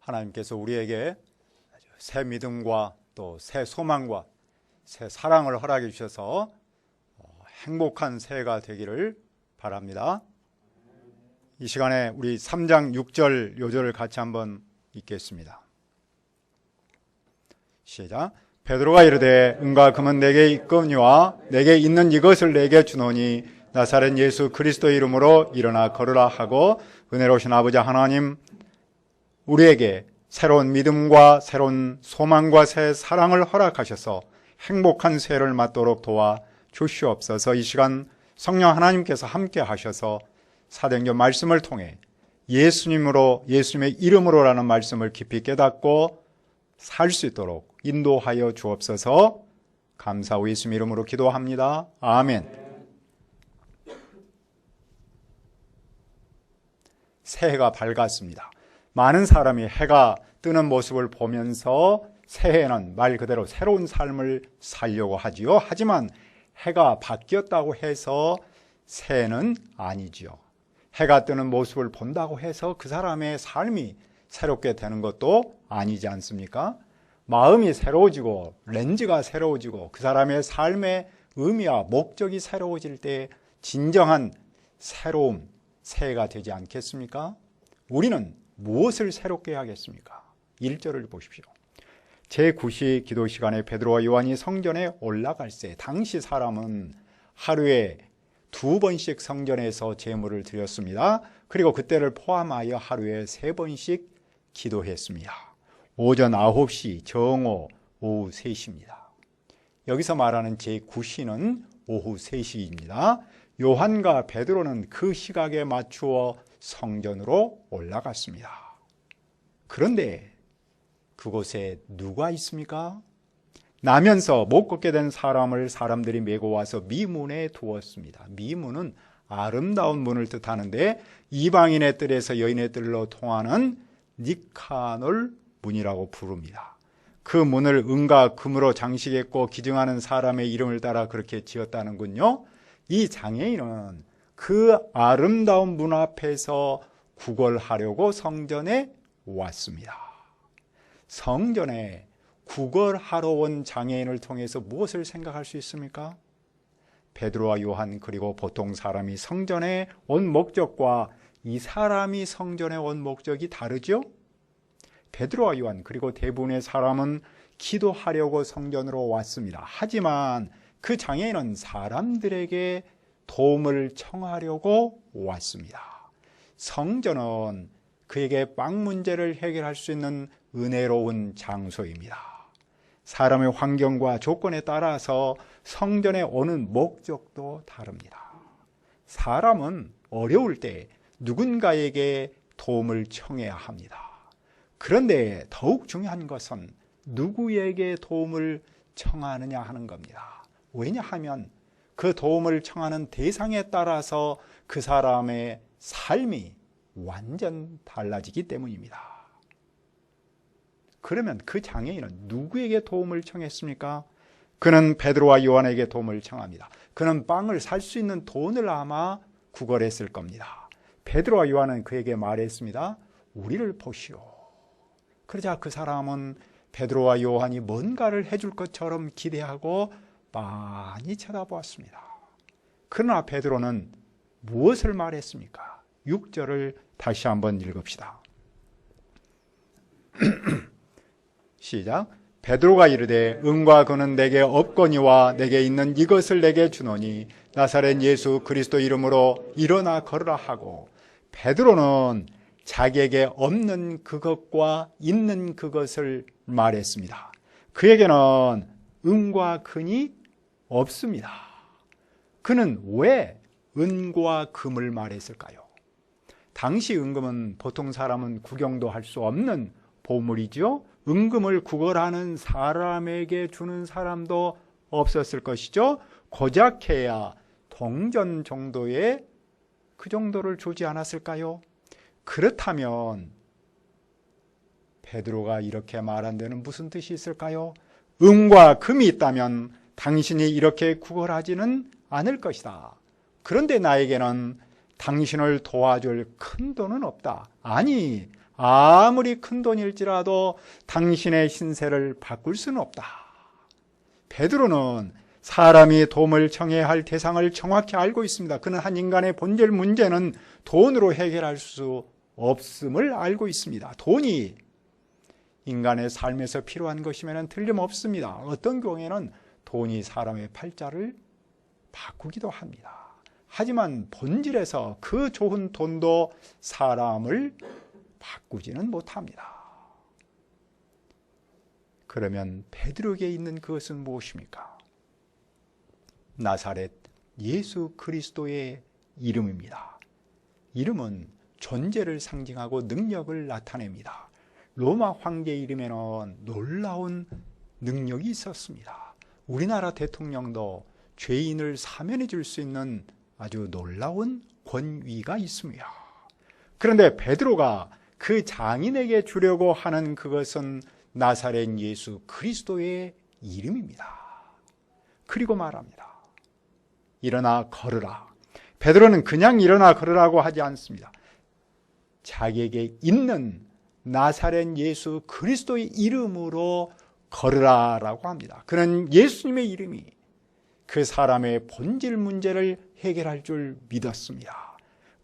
하나님께서 우리에게 새 믿음과 또 새 소망과 새 사랑을 허락해 주셔서 행복한 새해가 되기를 바랍니다. 이 시간에 우리 3장 6절 요절을 같이 한번 읽겠습니다. 시작. 베드로가 이르되 은과 금은 내게 있거니와 내게 있는 이것을 내게 주노니 나사렛 예수 그리스도의 이름으로 일어나 걸으라 하고 은혜로우신 아버지 하나님, 우리에게 새로운 믿음과 새로운 소망과 새 사랑을 허락하셔서 행복한 새해를 맞도록 도와 주시옵소서. 이 시간 성령 하나님께서 함께 하셔서 사도행전 말씀을 통해 예수님의 이름으로라는 말씀을 깊이 깨닫고 살 수 있도록 인도하여 주옵소서. 감사하고 예수님 이름으로 기도합니다. 아멘. 새해가 밝았습니다. 많은 사람이 해가 뜨는 모습을 보면서 새해에는 말 그대로 새로운 삶을 살려고 하지요. 하지만 해가 바뀌었다고 해서 새해는 아니지요. 해가 뜨는 모습을 본다고 해서 그 사람의 삶이 새롭게 되는 것도 아니지 않습니까? 마음이 새로워지고 렌즈가 새로워지고 그 사람의 삶의 의미와 목적이 새로워질 때 진정한 새로움, 새해가 되지 않겠습니까? 우리는 무엇을 새롭게 하겠습니까? 1절을 보십시오. 제9시 기도 시간에 베드로와 요한이 성전에 올라갈 때 당시 사람은 하루에 2번씩 성전에서 제물을 드렸습니다. 그리고 그때를 포함하여 하루에 3번씩 기도했습니다. 오전 9시, 정오, 오후 3시입니다. 여기서 말하는 제9시는 오후 3시입니다. 요한과 베드로는 그 시각에 맞추어 성전으로 올라갔습니다. 그런데 그곳에 누가 있습니까? 나면서 못 걷게 된 사람을 사람들이 메고 와서 미문에 두었습니다. 미문은 아름다운 문을 뜻하는데 이방인의 뜰에서 여인의 뜰로 통하는 니카놀 문이라고 부릅니다. 그 문을 은과 금으로 장식했고 기증하는 사람의 이름을 따라 그렇게 지었다는군요. 이 장애인은 그 아름다운 문 앞에서 구걸하려고 성전에 왔습니다. 성전에 구걸하러 온 장애인을 통해서 무엇을 생각할 수 있습니까? 베드로와 요한 그리고 보통 사람이 성전에 온 목적과 이 사람이 성전에 온 목적이 다르죠? 베드로와 요한 그리고 대부분의 사람은 기도하려고 성전으로 왔습니다. 하지만 그 장애인은 사람들에게 도움을 청하려고 왔습니다. 성전은 그에게 빵 문제를 해결할 수 있는 은혜로운 장소입니다. 사람의 환경과 조건에 따라서 성전에 오는 목적도 다릅니다. 사람은 어려울 때 누군가에게 도움을 청해야 합니다. 그런데 더욱 중요한 것은 누구에게 도움을 청하느냐 하는 겁니다. 왜냐하면 그 도움을 청하는 대상에 따라서 그 사람의 삶이 완전 달라지기 때문입니다. 그러면 그 장애인은 누구에게 도움을 청했습니까? 그는 베드로와 요한에게 도움을 청합니다. 그는 빵을 살 수 있는 돈을 아마 구걸했을 겁니다. 베드로와 요한은 그에게 말했습니다. 우리를 보시오. 그러자 그 사람은 베드로와 요한이 뭔가를 해줄 것처럼 기대하고 많이 쳐다보았습니다. 그러나 베드로는 무엇을 말했습니까? 6절을 다시 한번 읽읍시다. 시작. 베드로가 이르되 은과 금은 내게 없거니와 내게 있는 이것을 내게 주노니 나사렛 예수 그리스도 이름으로 일어나 걸으라 하고, 베드로는 자기에게 없는 그것과 있는 그것을 말했습니다. 그에게는 은과 금이 없습니다. 그는 왜 은과 금을 말했을까요? 당시 은금은 보통 사람은 구경도 할 수 없는 보물이죠. 은금을 구걸하는 사람에게 주는 사람도 없었을 것이죠. 고작해야 동전 정도의 그 정도를 주지 않았을까요? 그렇다면 베드로가 이렇게 말한 데는 무슨 뜻이 있을까요? 은과 금이 있다면 당신이 이렇게 구걸하지는 않을 것이다. 그런데 나에게는 당신을 도와줄 큰 돈은 없다. 아니, 아무리 큰 돈일지라도 당신의 신세를 바꿀 수는 없다. 베드로는 사람이 도움을 청해야 할 대상을 정확히 알고 있습니다. 그는 한 인간의 본질 문제는 돈으로 해결할 수 없음을 알고 있습니다. 돈이 인간의 삶에서 필요한 것이면 틀림없습니다. 어떤 경우에는 돈이 사람의 팔자를 바꾸기도 합니다. 하지만 본질에서 그 좋은 돈도 사람을 바꾸지는 못합니다. 그러면 베드로에게 있는 그것은 무엇입니까? 나사렛 예수 그리스도의 이름입니다. 이름은 존재를 상징하고 능력을 나타냅니다. 로마 황제 이름에는 놀라운 능력이 있었습니다. 우리나라 대통령도 죄인을 사면해 줄 수 있는 아주 놀라운 권위가 있습니다. 그런데 베드로가 그 장인에게 주려고 하는 그것은 나사렛 예수 그리스도의 이름입니다. 그리고 말합니다. 일어나 걸으라. 베드로는 그냥 일어나 걸으라고 하지 않습니다. 자기에게 있는 나사렛 예수 그리스도의 이름으로 걸으라라고 합니다. 그는 예수님의 이름이 그 사람의 본질 문제를 해결할 줄 믿었습니다.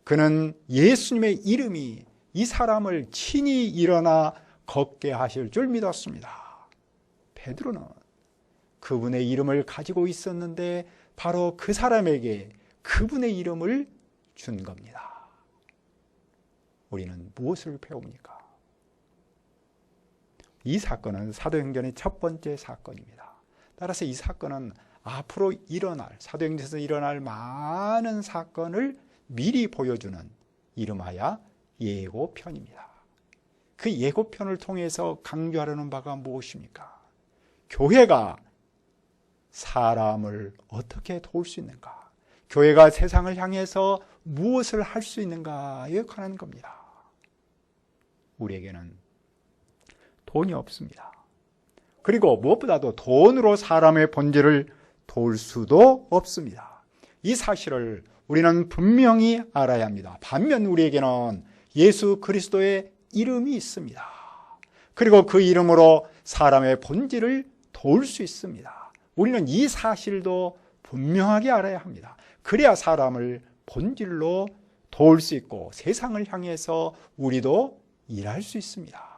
그는 예수님의 이름이 이 사람을 친히 일어나 걷게 하실 줄 믿었습니다. 베드로는 그분의 이름을 가지고 있었는데 바로 그 사람에게 그분의 이름을 준 겁니다. 우리는 무엇을 배웁니까? 이 사건은 사도행전의 첫 번째 사건입니다. 따라서 이 사건은 앞으로 일어날, 사도행전에서 일어날 많은 사건을 미리 보여주는 이름하여 예고편입니다. 그 예고편을 통해서 강조하려는 바가 무엇입니까? 교회가 사람을 어떻게 도울 수 있는가? 교회가 세상을 향해서 무엇을 할 수 있는가에 관한 겁니다. 우리에게는 돈이 없습니다. 그리고 무엇보다도 돈으로 사람의 본질을 도울 수도 없습니다. 이 사실을 우리는 분명히 알아야 합니다. 반면 우리에게는 예수 그리스도의 이름이 있습니다. 그리고 그 이름으로 사람의 본질을 도울 수 있습니다. 우리는 이 사실도 분명하게 알아야 합니다. 그래야 사람을 본질로 도울 수 있고 세상을 향해서 우리도 일할 수 있습니다.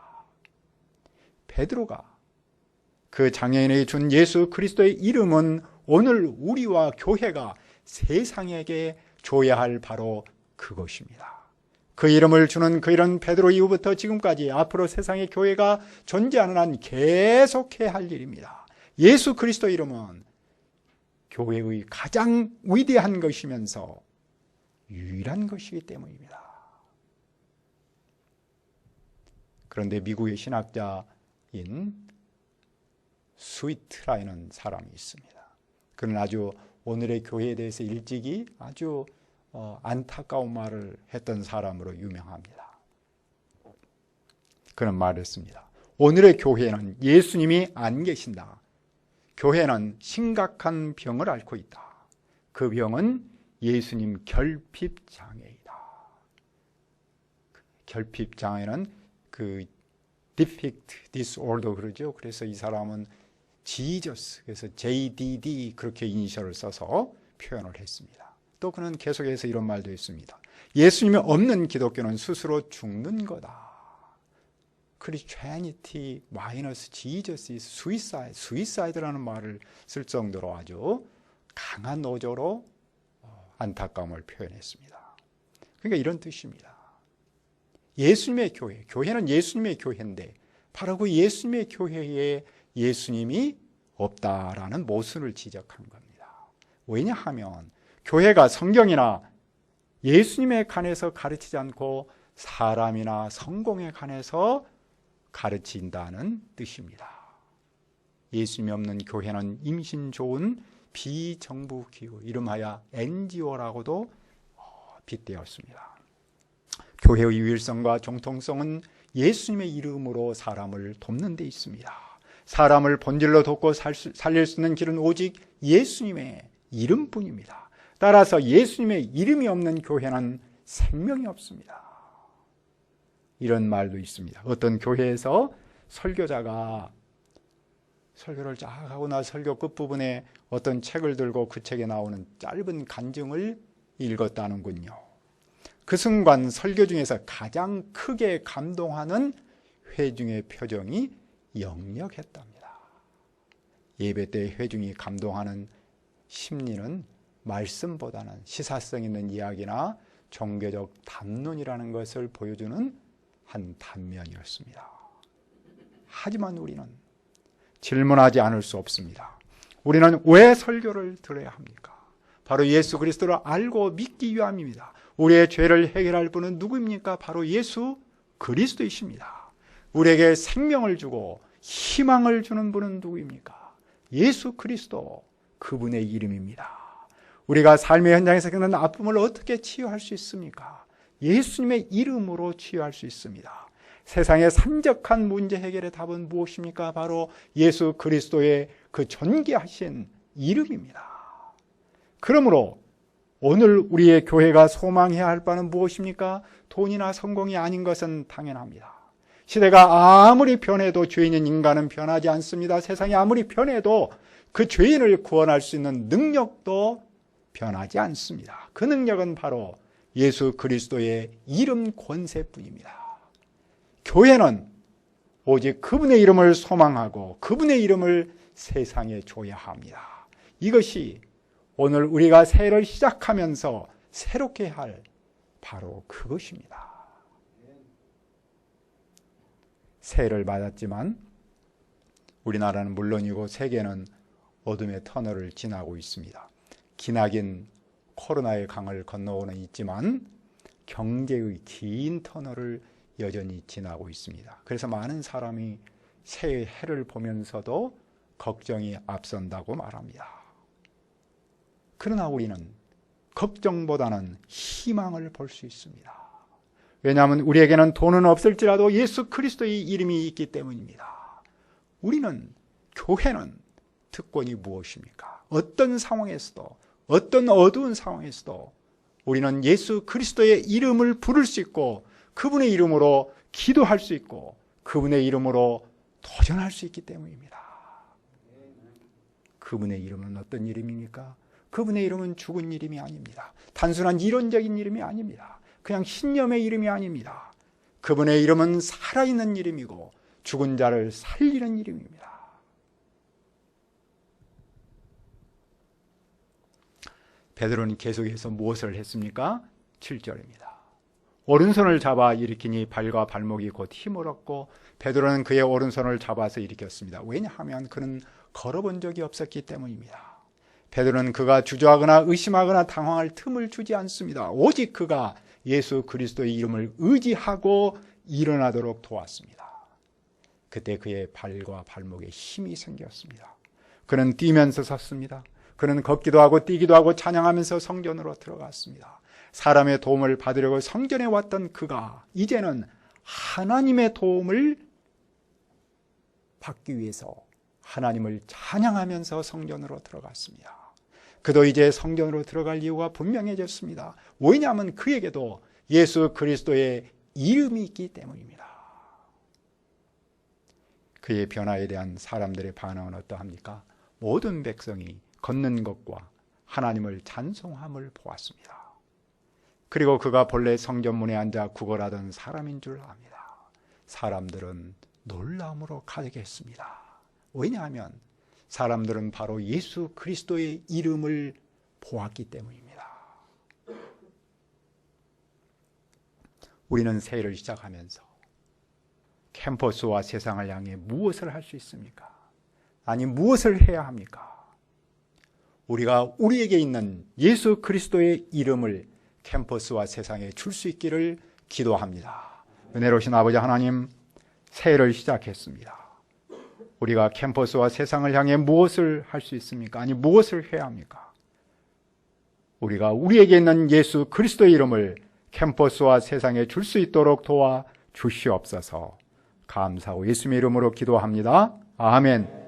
베드로가 그 장애인에게 준 예수 그리스도의 이름은 오늘 우리와 교회가 세상에게 줘야 할 바로 그것입니다. 그 이름을 주는 그 이런 베드로 이후부터 지금까지 앞으로 세상의 교회가 존재하는 한 계속해야 할 일입니다. 예수 그리스도 이름은 교회의 가장 위대한 것이면서 유일한 것이기 때문입니다. 그런데 미국의 신학자인 스위트라는 사람이 있습니다. 그는 아주 오늘의 교회에 대해서 일찍이 아주 안타까운 말을 했던 사람으로 유명합니다. 그는 말했습니다. 오늘의 교회는 예수님이 안 계신다. 교회는 심각한 병을 앓고 있다. 그 병은 예수님 결핍장애이다. 결핍장애는 그 defect disorder 그러죠. 그래서 이 사람은 Jesus, 그래서 JDD 그렇게 이니셜을 써서 표현을 했습니다. 또 그는 계속해서 이런 말도 했습니다. 예수님이 없는 기독교는 스스로 죽는 거다. Christianity minus Jesus is suicide. suicide라는 말을 쓸 정도로 아주 강한 어조로 안타까움을 표현했습니다. 그러니까 이런 뜻입니다. 예수님의 교회, 교회는 예수님의 교회인데 바로 그 예수님의 교회에 예수님이 없다라는 모순을 지적한 겁니다. 왜냐하면 교회가 성경이나 예수님에 관해서 가르치지 않고 사람이나 성공에 관해서 가르친다는 뜻입니다. 예수님이 없는 교회는 임신 좋은 비정부 기구, 이름하여 NGO라고도 빗대었습니다. 교회의 유일성과 정통성은 예수님의 이름으로 사람을 돕는 데 있습니다. 사람을 본질로 돕고 살릴 수 있는 길은 오직 예수님의 이름뿐입니다. 따라서 예수님의 이름이 없는 교회는 생명이 없습니다. 이런 말도 있습니다. 어떤 교회에서 설교자가 설교를 쫙 하고 나 설교 끝부분에 어떤 책을 들고 그 책에 나오는 짧은 간증을 읽었다는군요. 그 순간 설교 중에서 가장 크게 감동하는 회중의 표정이 역력했답니다. 예배 때 회중이 감동하는 심리는 말씀보다는 시사성 있는 이야기나 종교적 담론이라는 것을 보여주는 한 단면이었습니다. 하지만 우리는 질문하지 않을 수 없습니다. 우리는 왜 설교를 들어야 합니까? 바로 예수 그리스도를 알고 믿기 위함입니다. 우리의 죄를 해결할 분은 누구입니까? 바로 예수 그리스도이십니다. 우리에게 생명을 주고 희망을 주는 분은 누구입니까? 예수 그리스도, 그분의 이름입니다. 우리가 삶의 현장에서 겪는 아픔을 어떻게 치유할 수 있습니까? 예수님의 이름으로 치유할 수 있습니다. 세상의 산적한 문제 해결의 답은 무엇입니까? 바로 예수 그리스도의 그 존귀하신 이름입니다. 그러므로 오늘 우리의 교회가 소망해야 할 바는 무엇입니까? 돈이나 성공이 아닌 것은 당연합니다. 시대가 아무리 변해도 죄인인 인간은 변하지 않습니다. 세상이 아무리 변해도 그 죄인을 구원할 수 있는 능력도 변하지 않습니다. 그 능력은 바로 예수 그리스도의 이름 권세뿐입니다. 교회는 오직 그분의 이름을 소망하고 그분의 이름을 세상에 줘야 합니다. 이것이 오늘 우리가 새해를 시작하면서 새롭게 할 바로 그것입니다. 새해를 맞았지만 우리나라는 물론이고 세계는 어둠의 터널을 지나고 있습니다. 기나긴 코로나의 강을 건너고는 있지만 경제의 긴 터널을 여전히 지나고 있습니다. 그래서 많은 사람이 새해 해를 보면서도 걱정이 앞선다고 말합니다. 그러나 우리는 걱정보다는 희망을 볼 수 있습니다. 왜냐하면 우리에게는 돈은 없을지라도 예수 그리스도의 이름이 있기 때문입니다. 우리는, 교회는 특권이 무엇입니까? 어떤 상황에서도, 어떤 어두운 상황에서도 우리는 예수 그리스도의 이름을 부를 수 있고 그분의 이름으로 기도할 수 있고 그분의 이름으로 도전할 수 있기 때문입니다. 그분의 이름은 어떤 이름입니까? 그분의 이름은 죽은 이름이 아닙니다. 단순한 이론적인 이름이 아닙니다. 그냥 신념의 이름이 아닙니다. 그분의 이름은 살아있는 이름이고 죽은 자를 살리는 이름입니다. 베드로는 계속해서 무엇을 했습니까? 7절입니다. 오른손을 잡아 일으키니 발과 발목이 곧 힘을 얻고 베드로는 그의 오른손을 잡아서 일으켰습니다. 왜냐하면 그는 걸어본 적이 없었기 때문입니다. 베드로는 그가 주저하거나 의심하거나 당황할 틈을 주지 않습니다. 오직 그가 예수 그리스도의 이름을 의지하고 일어나도록 도왔습니다. 그때 그의 발과 발목에 힘이 생겼습니다. 그는 뛰면서 섰습니다. 그는 걷기도 하고 뛰기도 하고 찬양하면서 성전으로 들어갔습니다. 사람의 도움을 받으려고 성전에 왔던 그가 이제는 하나님의 도움을 받기 위해서 하나님을 찬양하면서 성전으로 들어갔습니다. 그도 이제 성전으로 들어갈 이유가 분명해졌습니다. 왜냐하면 그에게도 예수 그리스도의 이름이 있기 때문입니다. 그의 변화에 대한 사람들의 반응은 어떠합니까? 모든 백성이 걷는 것과 하나님을 찬송함을 보았습니다. 그리고 그가 본래 성전문에 앉아 구걸하던 사람인 줄 압니다. 사람들은 놀라움으로 가득했습니다. 왜냐하면 사람들은 바로 예수 그리스도의 이름을 보았기 때문입니다. 우리는 새해를 시작하면서 캠퍼스와 세상을 향해 무엇을 할 수 있습니까? 아니, 무엇을 해야 합니까? 우리가 우리에게 있는 예수 그리스도의 이름을 캠퍼스와 세상에 줄 수 있기를 기도합니다. 은혜로우신 아버지 하나님, 새해를 시작했습니다. 우리가 캠퍼스와 세상을 향해 무엇을 할 수 있습니까? 아니, 무엇을 해야 합니까? 우리가 우리에게 있는 예수 그리스도의 이름을 캠퍼스와 세상에 줄 수 있도록 도와 주시옵소서. 감사하고 예수님의 이름으로 기도합니다. 아멘.